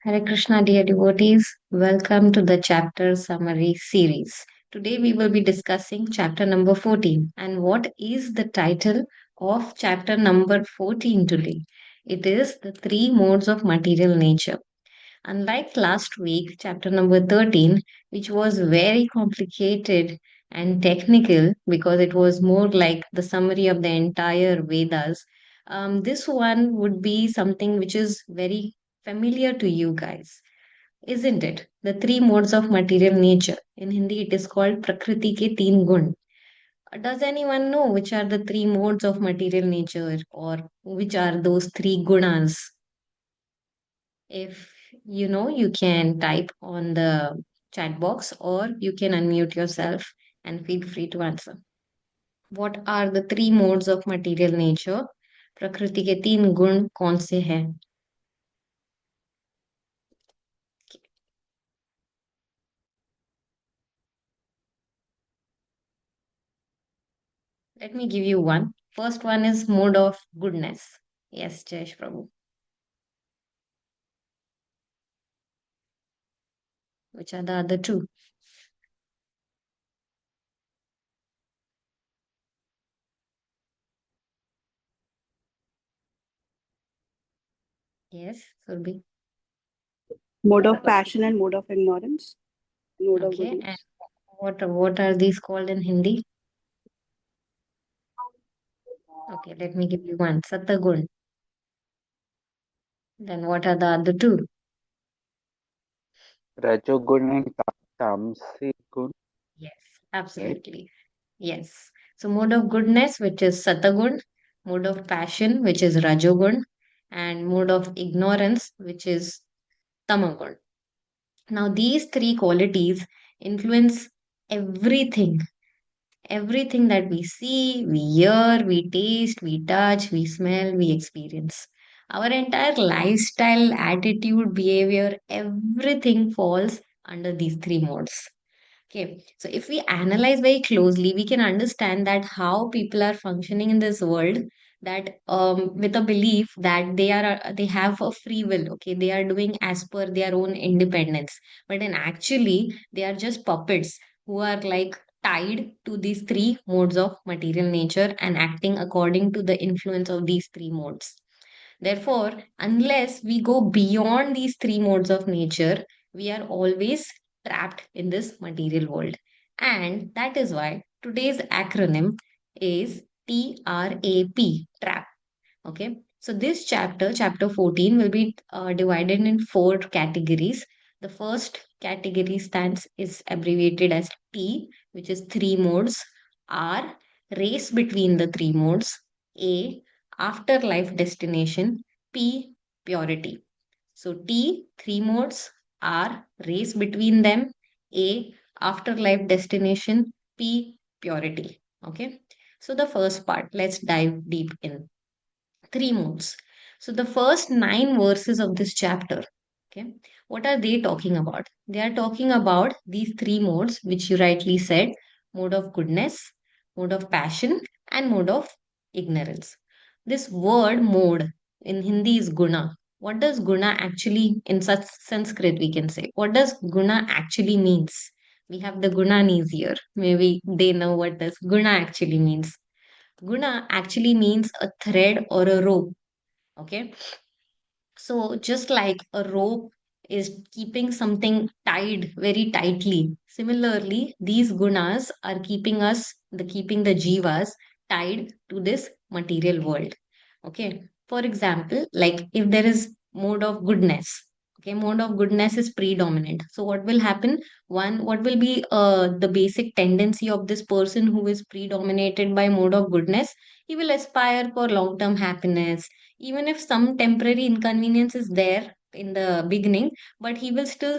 Hare Krishna, dear devotees. Welcome to the chapter summary series. Today we will be discussing chapter number 14. And what is the title of chapter number 14 today? It is the three modes of material nature. Unlike last week, chapter number 13, which was very complicated and technical because it was more like the summary of the entire Vedas, this one would be something which is very familiar to you guys, isn't it? The three modes of material nature. In Hindi, it is called Prakriti ke teen gun. Does anyone know which are the three modes of material nature or which are those three gunas? If you know, you can type on the chat box or you can unmute yourself and feel free to answer. What are the three modes of material nature? प्रकृति के तीन गुण कौन से हैं? Let me give you one. First one is mode of goodness. Yes, Jayesh Prabhu. Which are the other two? Yes, Surbi. Mode of passion and mode of ignorance, mode of Okay, and goodness. what are these called in Hindi? Okay, let me give you one. Satagun. Then what are the other two? Rajogun and Tamasic gun, Yes, right? absolutely. Yes. So mode of goodness, which is Satagun, mode of passion, which is Rajogun, and mode of ignorance, which is Tamagun. Now, these three qualities influence everything, everything that we see, we hear, we taste, we touch, we smell, we experience. Our entire lifestyle, attitude, behavior, everything falls under these three modes. Okay, so if we analyze very closely, we can understand that how people are functioning in this world, that with a belief that they have a free will. Okay, they are doing as per their own independence, but in actually they are just puppets who are like tied to these three modes of material nature and acting according to the influence of these three modes. Therefore, unless we go beyond these three modes of nature, we are always trapped in this material world. And that is why today's acronym is TRAP, trap. Okay. So this chapter, chapter 14, will be divided in four categories. The first category stands is abbreviated as T, which is three modes. R, race between the three modes. A, afterlife destination. P, purity. So T, three modes. R, race between them. A, afterlife destination. P, purity. Okay. So the first part, let's dive deep in three modes. So the first nine verses of this chapter, okay, what are they talking about? They are talking about these three modes, which you rightly said: mode of goodness, mode of passion, and mode of ignorance. This word mode in Hindi is guna. What does guna actually, in such Sanskrit, we can say, what does guna actually means? We have the gunanis here. Maybe they know what does guna actually means. Guna actually means a thread or a rope. Okay. So just like a rope is keeping something tied very tightly, similarly, these gunas are keeping the jivas tied to this material world. Okay. For example, like if there is mode of goodness, okay, mode of goodness is predominant. So what will happen? One, what will be the basic tendency of this person who is predominated by mode of goodness? He will aspire for long-term happiness, even if some temporary inconvenience is there in the beginning, but he will still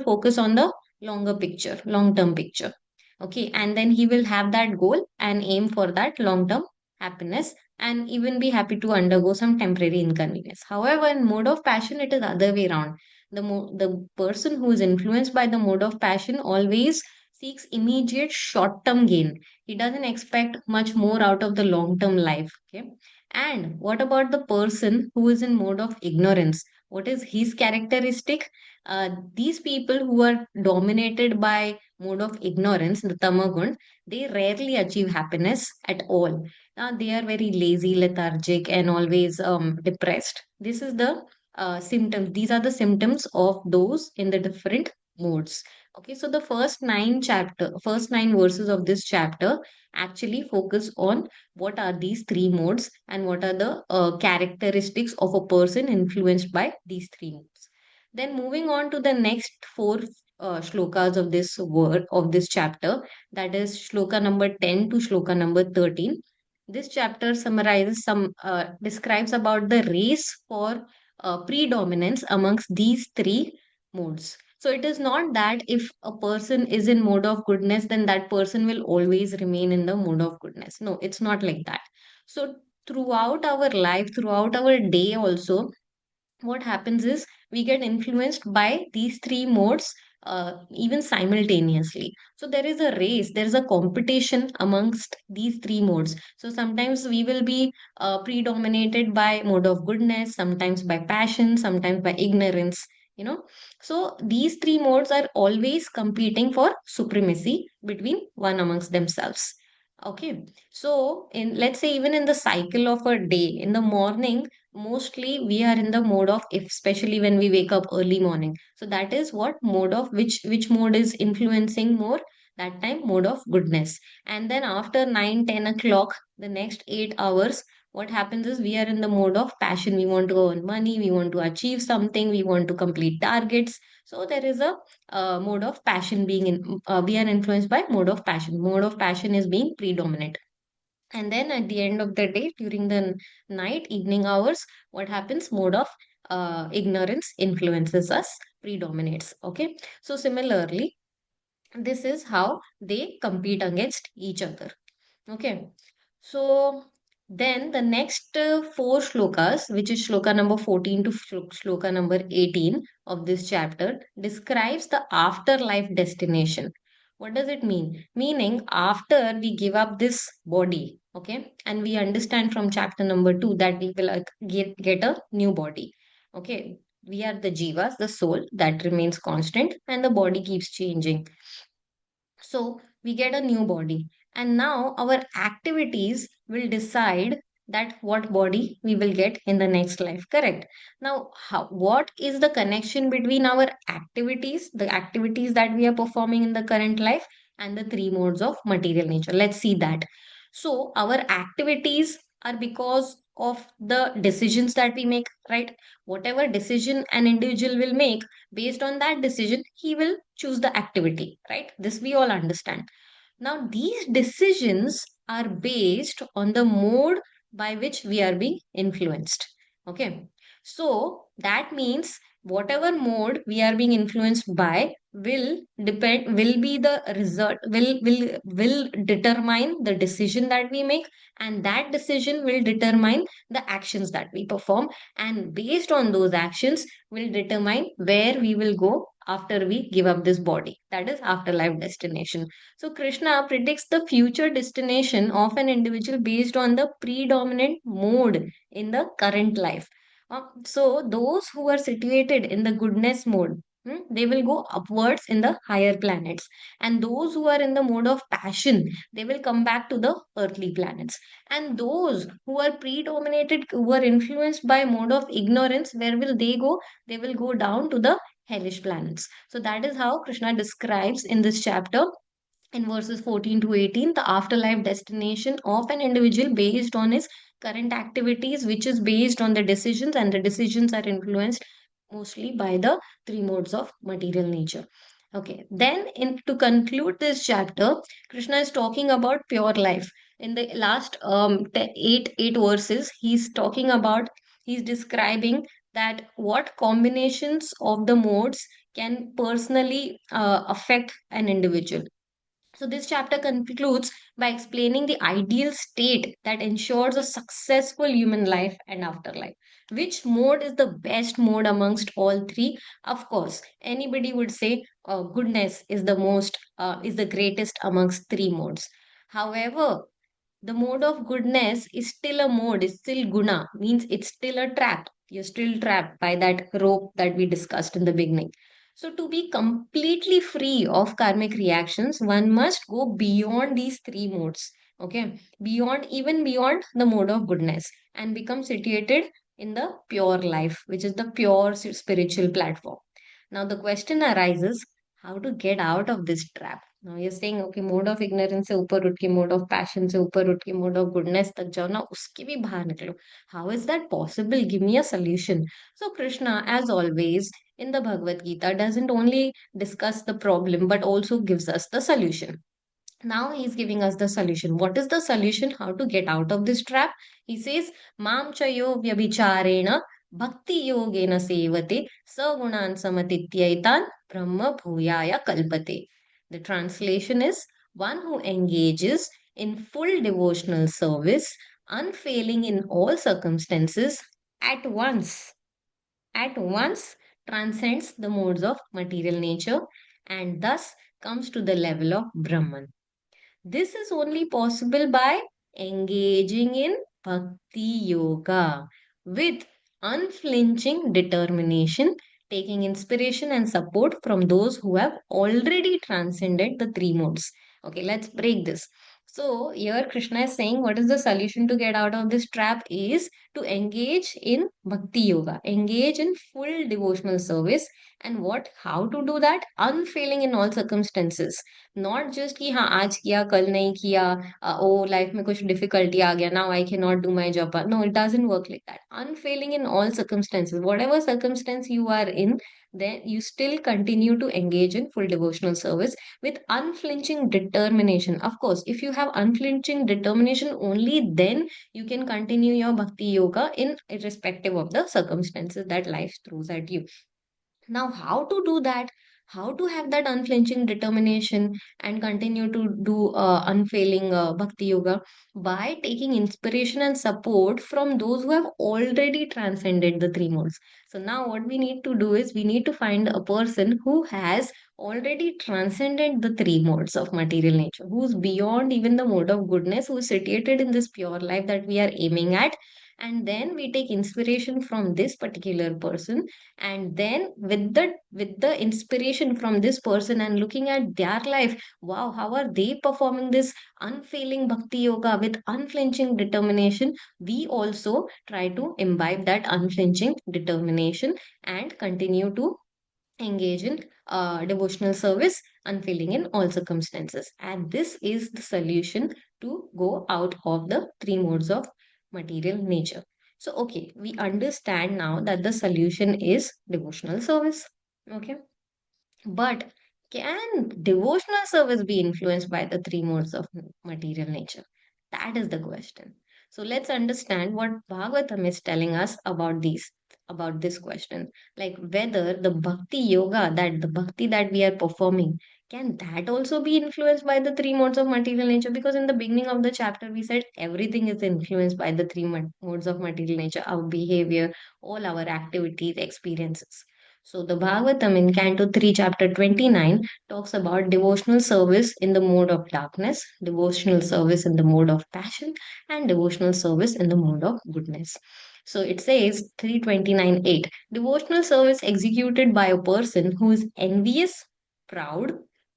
focus on the longer picture, long-term picture. Okay, and then he will have that goal and aim for that long-term happiness and even be happy to undergo some temporary inconvenience. However, in mode of passion, it is other way around. The person who is influenced by the mode of passion always seeks immediate short-term gain. He doesn't expect much more out of the long-term life. Okay. And what about the person who is in mode of ignorance? What is his characteristic? These people who are dominated by mode of ignorance, the tamagun, they rarely achieve happiness at all. They are very lazy, lethargic, and always depressed. This is the symptoms. These are the symptoms of those in the different modes. Okay, so the first nine verses of this chapter actually focus on what are these three modes and what are the characteristics of a person influenced by these three modes. Then moving on to the next four shlokas of this word of this chapter, that is shloka number 10 to shloka number 13. This chapter summarizes some describes about the race for predominance amongst these three modes. So it is not that if a person is in mode of goodness, then that person will always remain in the mode of goodness. No, it's not like that. So throughout our life, throughout our day also, what happens is we get influenced by these three modes even simultaneously. So there is a race, there is a competition amongst these three modes. So sometimes we will be predominated by mode of goodness, sometimes by passion, sometimes by ignorance, you know. So these three modes are always competing for supremacy between one amongst themselves. Okay, so in, let's say, even in the cycle of a day, in the morning, mostly we are in the mode of, if especially when we wake up early morning, so that is what mode of, which mode is influencing more, that time mode of goodness. And then after 9, 10 o'clock, the next 8 hours, what happens is we are in the mode of passion. We want to earn money, we want to achieve something, we want to complete targets. So there is a mode of passion being in, we are influenced by mode of passion. Mode of passion is being predominant. And then at the end of the day, during the night, evening hours, what happens? Mode of ignorance influences us, predominates. Okay. So similarly, this is how they compete against each other. Okay. So then the next four shlokas, which is shloka number 14 to shloka number 18 of this chapter, describes the afterlife destination. What does it mean? Meaning, after we give up this body, okay, and we understand from chapter number 2 that we will get a new body. Okay, we are the jivas, the soul that remains constant, and the body keeps changing. So we get a new body. And now our activities will decide that what body we will get in the next life. Correct. Now, what is the connection between our activities, the activities that we are performing in the current life, and the three modes of material nature? Let's see that. So our activities are because of the decisions that we make, right? Whatever decision an individual will make, based on that decision, he will choose the activity, right? This we all understand. Now, these decisions are based on the mode by which we are being influenced. Okay. So that means whatever mode we are being influenced by will be the result, will determine the decision that we make, and that decision will determine the actions that we perform. And based on those actions, will determine where we will go after we give up this body. That is afterlife destination. So Krishna predicts the future destination of an individual based on the predominant mode in the current life. So those who are situated in the goodness mode, they will go upwards in the higher planets. And those who are in the mode of passion, they will come back to the earthly planets. And those who are predominated, who are influenced by mode of ignorance, where will they go? They will go down to the hellish planets. So that is how Krishna describes in this chapter in verses 14 to 18 the afterlife destination of an individual based on his current activities, which is based on the decisions, and the decisions are influenced mostly by the three modes of material nature. Okay, then to conclude this chapter, Krishna is talking about pure life. In the last eight verses, he's describing that what combinations of the modes can personally affect an individual. So, this chapter concludes by explaining the ideal state that ensures a successful human life and afterlife. Which mode is the best mode amongst all three? Of course, anybody would say goodness is the greatest amongst three modes. However, The mode of goodness is still a mode, is still guna, means it's still a trap. You're still trapped by that rope that we discussed in the beginning. So, to be completely free of karmic reactions, one must go beyond these three modes. Okay, beyond, even beyond the mode of goodness, and become situated in the pure life, which is the pure spiritual platform. Now, the question arises, how to get out of this trap? Now you're saying, okay, mode of ignorance से ऊपर उठ के mode of passion से ऊपर उठ के mode of goodness तक जाओ ना, उसके भी बाहर निकलो. How is that possible? Give me a solution. So Krishna, as always in the Bhagavad Gita, doesn't only discuss the problem but also gives us the solution. Now he's giving us the solution. What is the solution? How to get out of this trap? He says, Mam chayo vyabhicharena bhakti yogena sevate sagunan samatityaitan brahma bhuyaya kalpate. The translation is, one who engages in full devotional service, unfailing in all circumstances, at once, at once transcends the modes of material nature and thus comes to the level of Brahman. This is only possible by engaging in bhakti yoga with unflinching determination, taking inspiration and support from those who have already transcended the three modes. Okay, let's break this. So, here Krishna is saying what is the solution to get out of this trap is to engage in bhakti yoga, engage in full devotional service. And what, how to do that? Unfailing in all circumstances. Not just कि हाँ आज किया कल नहीं किया, ओ life में कुछ difficulty आ गया, now I can not do my job. No, it doesn't work like that. Unfailing in all circumstances, whatever circumstance you are in, then you still continue to engage in full devotional service with unflinching determination. Of course, if you have unflinching determination, only then you can continue your bhakti yoga in irrespective of the circumstances that life throws at you. Now, how to do that? How to have that unflinching determination and continue to do unfailing bhakti yoga? By taking inspiration and support from those who have already transcended the three modes. So, now what we need to do is we need to find a person who has already transcended the three modes of material nature, who's beyond even the mode of goodness, who is situated in this pure life that we are aiming at. And then we take inspiration from this particular person, and then with the inspiration from this person and looking at their life, wow, how are they performing this unfailing bhakti yoga with unflinching determination, we also try to imbibe that unflinching determination and continue to engage in devotional service, unfailing in all circumstances. And this is the solution to go out of the three modes of material nature. So, okay, we understand now that the solution is devotional service. Okay. But can devotional service be influenced by the three modes of material nature? That is the question. So let's understand what Bhagavatam is telling us about this question. Like whether the bhakti yoga, that the bhakti that we are performing, can that also be influenced by the three modes of material nature? Because in the beginning of the chapter, we said everything is influenced by the three modes of material nature, our behavior, all our activities, experiences. So the Bhagavatam in Canto 3, Chapter 29 talks about devotional service in the mode of darkness, devotional service in the mode of passion, and devotional service in the mode of goodness. So it says 329.8, devotional service executed by a person who is envious, proud,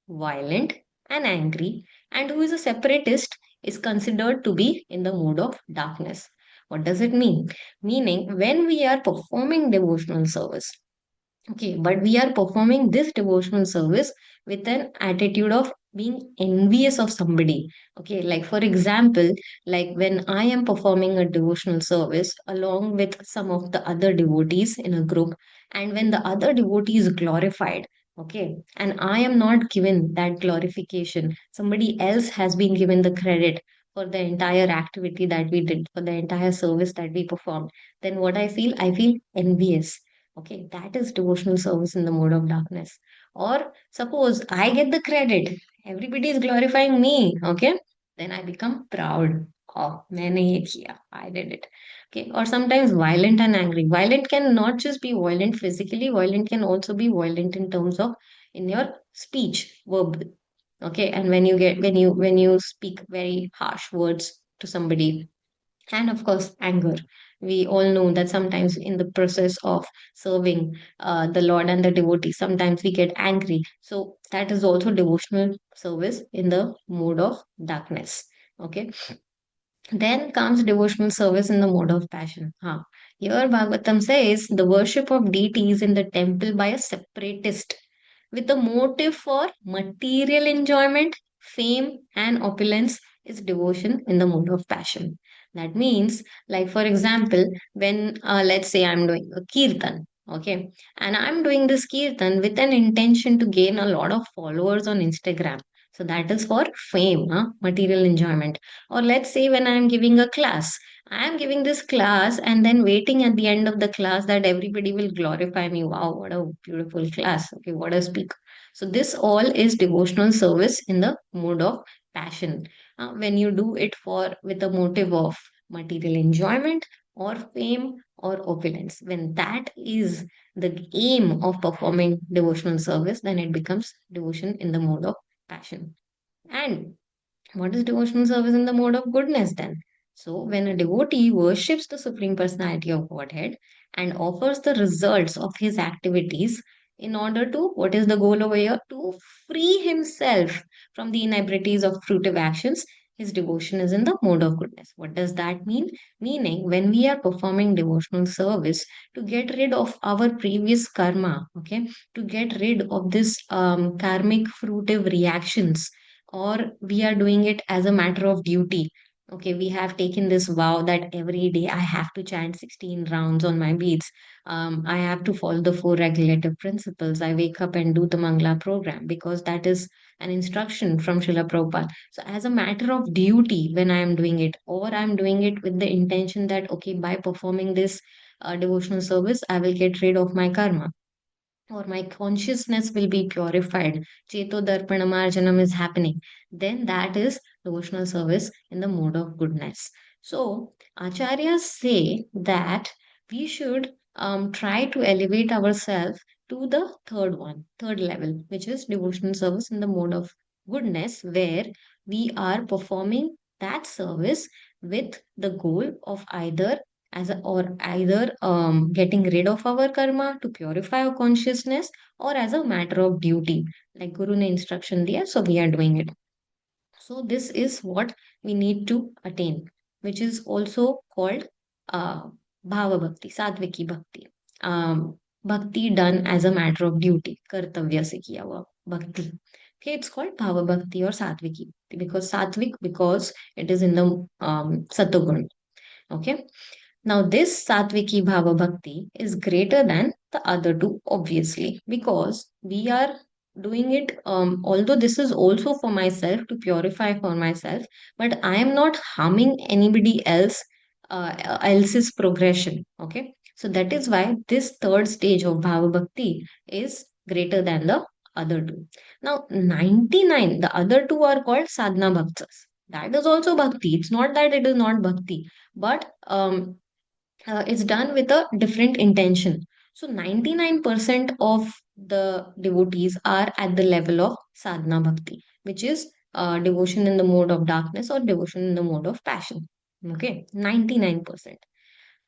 violent, and angry, and who is a separatist is considered to be in the mode of darkness. What does it mean? Meaning, when we are performing devotional service, okay, but we are performing this devotional service with an attitude of being envious of somebody. Okay, like for example, like when I am performing a devotional service along with some of the other devotees in a group, and when the other devotee is glorified, okay, and I am not given that glorification, somebody else has been given the credit for the entire activity that we did, for the entire service that we performed, then what I feel envious. Okay, that is devotional service in the mode of darkness. Or suppose I get the credit, everybody is glorifying me, okay? Then I become proud. Oh, मैंने ये किया, I did it. Okay, or sometimes violent and angry. Violent can not just be violent physically, violent can also be violent in terms of in your speech, verbal. Okay, and when you speak very harsh words to somebody. And of course, anger. We all know that sometimes in the process of serving the Lord and the devotee, sometimes we get angry. So that is also devotional service in the mode of darkness. Okay. Then comes devotional service in the mode of passion. Here Bhagavatam says the worship of deities in the temple by a separatist with a motive for material enjoyment, fame, and opulence is devotion in the mode of passion. That means, like for example, when let's say I'm doing a kirtan, okay, and I'm doing this kirtan with an intention to gain a lot of followers on Instagram. So that is for fame, material enjoyment. Or let's say when I'm giving a class, I am giving this class and then waiting at the end of the class that everybody will glorify me. Wow, what a beautiful class. Okay, what a speaker. So this all is devotional service in the mode of passion. When you do it for with a motive of material enjoyment or fame or opulence, when that is the aim of performing devotional service, then it becomes devotion in the mode of passion. And what is devotional service in the mode of goodness then? So, when a devotee worships the Supreme Personality of Godhead and offers the results of his activities in order to, what is the goal over here? To free himself from the inebrities of fruitive actions, his devotion is in the mode of goodness. What does that mean? Meaning, when we are performing devotional service to get rid of our previous karma, okay, to get rid of this karmic fruitive reactions, or we are doing it as a matter of duty. Okay, we have taken this vow that every day I have to chant 16 rounds on my beads. I have to follow the four regulative principles. I wake up and do the Mangla program because that is an instruction from Srila Prabhupada. So, as a matter of duty, when I am doing it, or I'm doing it with the intention that, okay, by performing this devotional service, I will get rid of my karma or my consciousness will be purified, Cheto Darpanamarjanam is happening, then that is devotional service in the mode of goodness. So, Acharyas say that we should try to elevate ourselves to the third level, which is devotional service in the mode of goodness, where we are performing that service with the goal of either getting rid of our karma to purify our consciousness, or as a matter of duty, like Guru ne instruction diya, so we are doing it. So this is what we need to attain, which is also called uh, bhava bhakti, satviki bhakti, bhakti done as a matter of duty, kartavya se kiya hua bhakti. Okay, it's called bhava bhakti or satviki because satvik, because it is in the satagun. Okay, now, this Satviki Bhava Bhakti is greater than the other two, obviously, because we are doing it, although this is also for myself to purify for myself, but I am not harming anybody else's progression. Okay. So that is why this third stage of Bhava Bhakti is greater than the other two. Now, 99, the other two are called Sadhana Bhaktas. That is also Bhakti. It's not that it is not Bhakti, but it's done with a different intention. So 99% of the devotees are at the level of sadhana bhakti, which is devotion in the mode of darkness or devotion in the mode of passion. Okay, 99%.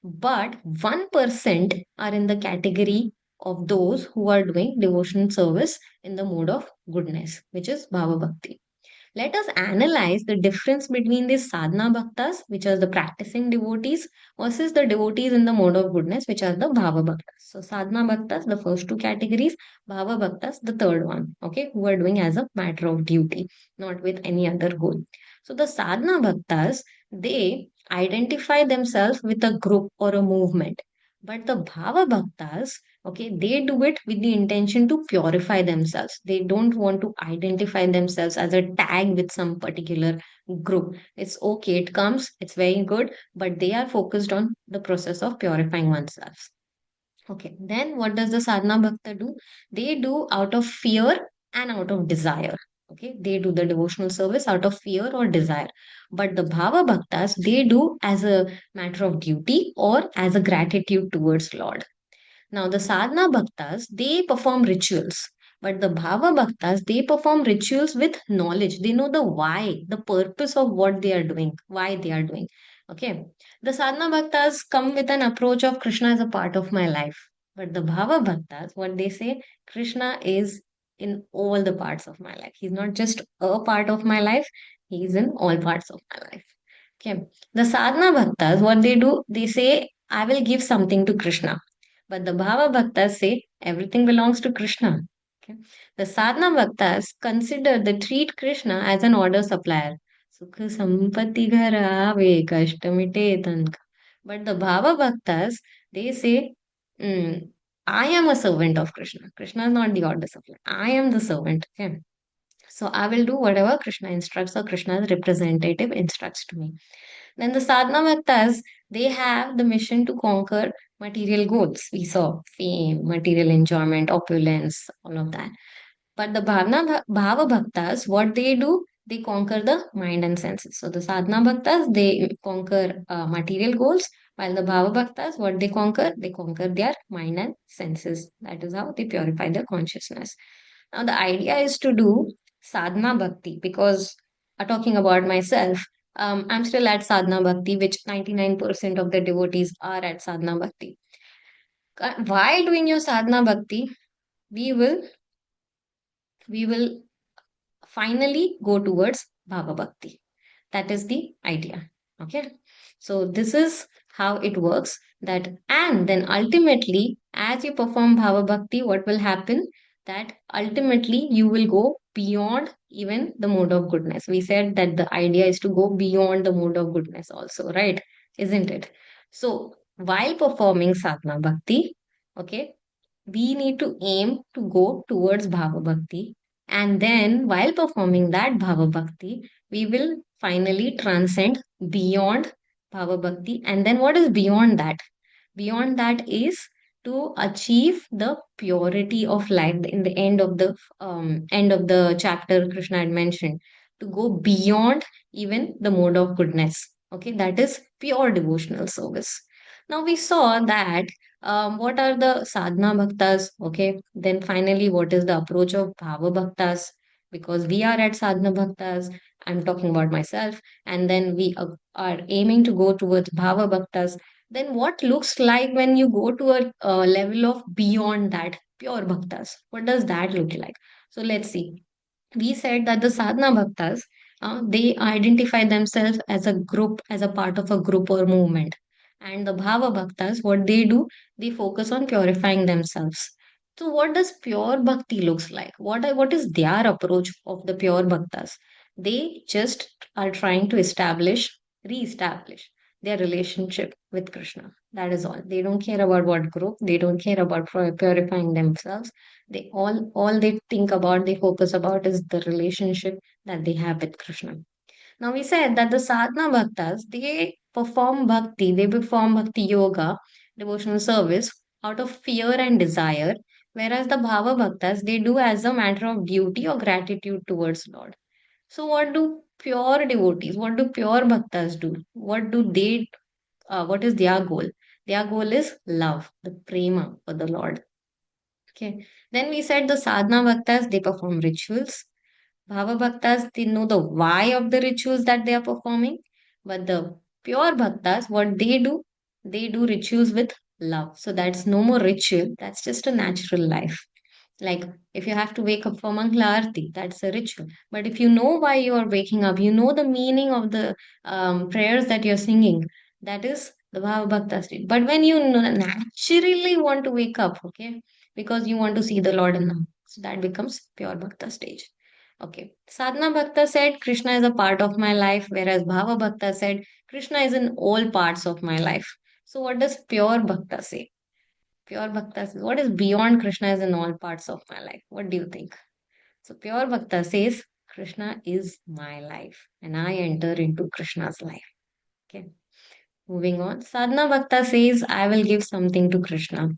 But 1% are in the category of those who are doing devotion service in the mode of goodness, which is bhava bhakti. Let us analyze the difference between these sadhana bhaktas, which are the practicing devotees, versus the devotees in the mode of goodness, which are the bhava bhaktas. So, sadhana bhaktas, the first two categories, bhava bhaktas, the third one, okay, who are doing as a matter of duty, not with any other goal. So, the sadhana bhaktas, they identify themselves with a group or a movement. But the bhava bhaktas, okay, they do it with the intention to purify themselves. They don't want to identify themselves as a tag with some particular group. It's okay, it comes, it's very good, but they are focused on the process of purifying oneself. Okay, then what does the sadhana bhakta do? They do out of fear and out of desire. Okay, they do the devotional service out of fear or desire. But the bhava bhaktas, they do as a matter of duty or as a gratitude towards Lord. Now, the sadhana bhaktas, they perform rituals, But the Bhava Bhaktas, they perform rituals with knowledge. They know the why, the purpose of what they are doing, why they are doing. Okay. The Sadhana Bhaktas come with an approach of Krishna as a part of my life. But the Bhava Bhaktas, what they say, Krishna is in all the parts of my life. He's not just a part of my life, he is in all parts of my life. Okay. The sadhana bhaktas, what they do, they say, I will give something to Krishna. But the bhava bhaktas say, everything belongs to Krishna. Okay. The sadhana bhaktas consider they treat Krishna as an order supplier. Sukha sampatti ghara ave kashtamite tanka. But the bhava bhaktas, they say, "Mm, I am a servant of Krishna. Krishna is not the order supplier. I am the servant. Okay. So I will do whatever Krishna instructs or Krishna's representative instructs to me. Then the sadhana bhaktas, they have the mission to conquer material goals. We saw fame, material enjoyment, opulence, all of that. But the bhava bhaktas, what they do, they conquer the mind and senses. So the sadhana bhaktas, they conquer material goals, while the bhava bhaktas, what they conquer their mind and senses. That is how they purify their consciousness. Now the idea is to do sadhana bhakti because talking about myself, I'm still at sadhana bhakti, which 99% of the devotees are at sadhana bhakti. While doing your sadhana bhakti, we will we will finally go towards Bhava Bhakti. That is the idea. Okay. So this is how it works. That and then ultimately, as you perform Bhava Bhakti, what will happen? That ultimately you will go beyond even the mode of goodness. We said that the idea is to go beyond the mode of goodness also, right? Isn't it? So while performing sadhana bhakti, okay, we need to aim to go towards Bhava Bhakti. And then, while performing that Bhava Bhakti, we will finally transcend beyond Bhava Bhakti. And then, what is beyond that? Beyond that is to achieve the purity of life. In the end of the chapter, Krishna had mentioned to go beyond even the mode of goodness. Okay, that is pure devotional service. Now we saw that what are the sadhana bhaktas? Okay, then finally, what is the approach of bhava bhaktas? Because we are at sadhana bhaktas, I'm talking about myself, and then we are aiming to go towards bhava bhaktas. Then what looks like when you go to a level of beyond that pure bhaktas? What does that look like? So let's see. We said that the sadhana bhaktas, they identify themselves as a group, as a part of a group or movement. And the bhava bhaktas, what they do, they focus on purifying themselves. So what does pure bhakti looks like? What is their approach of the pure bhaktas? They just are trying to re-establish their relationship with Krishna. That is all. They don't care about what group, they don't care about purifying themselves. They all they think about, they focus about is the relationship that they have with Krishna. Now we said that the sadhana bhaktas, they perform bhakti yoga, devotional service out of fear and desire, whereas the bhava bhaktas, they do as a matter of duty or gratitude towards Lord. So what do pure devotees, what do pure bhaktas do? What is their goal? Their goal is love, the prema for the Lord. Okay. Then we said the sadhana bhaktas, they perform rituals. Bhava bhaktas, they know the why of the rituals that they are performing. But the pure bhaktas, what they do rituals with love. So that's no more ritual, that's just a natural life. Like if you have to wake up for Mangala Aarti, that's a ritual. But if you know why you are waking up, you know the meaning of the prayers that you're singing, that is the Bhava Bhakta state. But when you naturally want to wake up, okay, because you want to see the Lord in them, so that becomes pure Bhakta stage. Okay. Sadhana Bhakta said Krishna is a part of my life, whereas Bhava Bhakta said Krishna is in all parts of my life. So what does pure Bhakta say? Pure Bhakta says, what is beyond Krishna is in all parts of my life? What do you think? So Pure Bhakta says, Krishna is my life and I enter into Krishna's life. Okay. Moving on. Sadhana Bhakta says, I will give something to Krishna.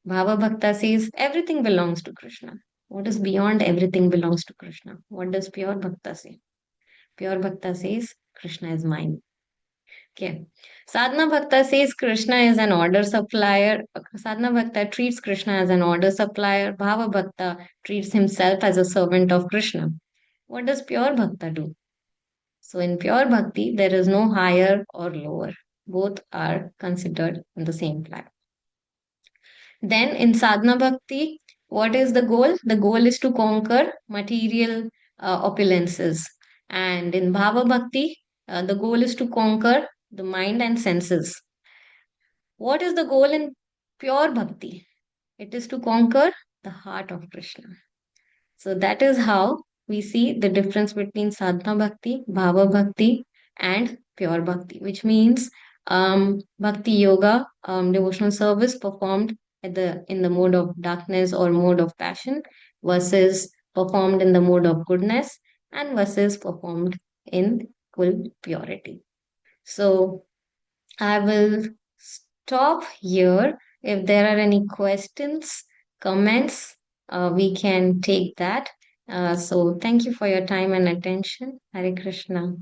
Bhava Bhakta says, everything belongs to Krishna. What is beyond everything belongs to Krishna? What does Pure Bhakta say? Pure Bhakta says, Krishna is mine. Okay. Sadhana Bhakta says Krishna is an order supplier. Sadhana Bhakta treats Krishna as an order supplier. Bhava Bhakta treats himself as a servant of Krishna. What does pure Bhakta do? So in pure Bhakti, there is no higher or lower. Both are considered in the same plan. Then in sadhana bhakti, what is the goal? The goal is to conquer material opulences. And in bhava bhakti, the goal is to conquer the mind and senses. What is the goal in pure bhakti? It is to conquer the heart of Krishna. So that is how we see the difference between sadhana bhakti, bhava bhakti, and pure bhakti, which means bhakti yoga, devotional service performed in the mode of darkness or mode of passion, versus performed in the mode of goodness, and versus performed in full purity. So I will stop here. If there are any questions, comments, we can take that. So thank you for your time and attention. Hare Krishna.